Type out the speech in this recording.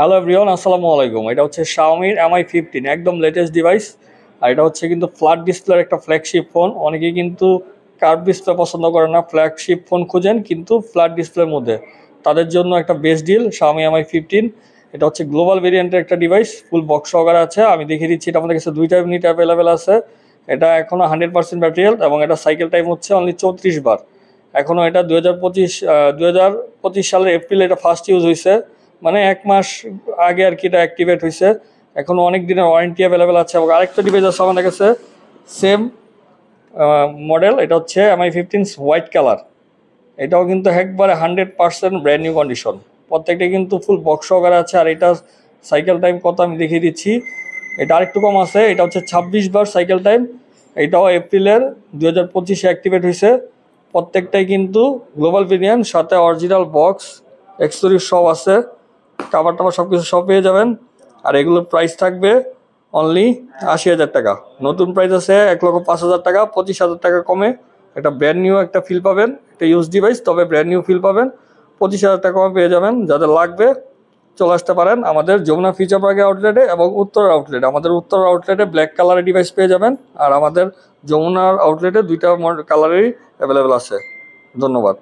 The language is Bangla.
হ্যালো এভরিওয়ান, আসসালামু আলাইকুম। এটা হচ্ছে Xiaomi Mi 15, একদম লেটেস্ট ডিভাইস। আর এটা হচ্ছে কিন্তু ফ্ল্যাট ডিসপ্লের একটা ফ্ল্যাগশিপ ফোন। অনেকেই কিন্তু কার্ভ ডিসপ্লে পছন্দ করে না, ফ্ল্যাগশিপ ফোন খুঁজেন কিন্তু ফ্ল্যাট ডিসপ্লের মধ্যে। তাদের জন্য একটা বেস্ট ডিল Xiaomi Mi 15। এটা হচ্ছে গ্লোবাল ভেরিয়েন্টের একটা ডিভাইস, ফুল বক্স সহকারে আছে। আমি দেখিয়ে দিচ্ছি, এটা আমাদের কাছে 2টা ইউনিট অ্যাভেলেবেল আছে। এটা এখনও 100% ব্যাটারি হেলথ এবং এটা সাইকেল টাইম হচ্ছে অনলি 34 বার। এখনও এটা 2025 সালের এপ্রিল এটা ফার্স্ট ইউজ হয়েছে, মানে 1 মাস আগে আর কি এটা অ্যাক্টিভেট হয়েছে। এখনও অনেক দিনের ওয়ারেন্টি অ্যাভেলেবেল আছে। এবং আরেকটা ডিভাইস আছে আমাদের কাছে, সেম মডেল। এটা হচ্ছে Mi 15 হোয়াইট কালার। এটাও কিন্তু একবারে 100% ব্র্যান্ড নিউ কন্ডিশন। প্রত্যেকটা কিন্তু ফুল বক্স সহকারে আছে। আর এটা সাইকেল টাইম কত আমি দেখিয়ে দিচ্ছি। এটা আরেকটু কম আছে, এটা হচ্ছে 26 বার সাইকেল টাইম। এটাও এপ্রিলের 2025-এ অ্যাক্টিভেট হয়েছে। প্রত্যেকটাই কিন্তু গ্লোবাল ভেরিয়েন্ট, সাথে অরিজিনাল বক্স এক্সেসরিজ সব আছে, কাভার টাভার সব কিছু সব পেয়ে যাবেন। আর এগুলোর প্রাইস থাকবে অনলি 80,000 টাকা। নতুন প্রাইস আছে 1,05,000 টাকা, 25,000 টাকা কমে একটা ব্র্যান্ড নিউ একটা ফিল পাবেন। একটা ইউজ ডিভাইস, তবে ব্র্যান্ড নিউ ফিল পাবেন। 25,000 টাকা কমে পেয়ে যাবেন। যাদের লাগবে চলে আসতে পারেন আমাদের যমুনা ফিউচার পার্কের আউটলেটে এবং উত্তর আউটলেটে। আমাদের উত্তর আউটলেটে ব্ল্যাক কালারের ডিভাইস পেয়ে যাবেন, আর আমাদের যমুনার আউটলেটে 2টা কালারেরই অ্যাভেলেবেল আছে। ধন্যবাদ।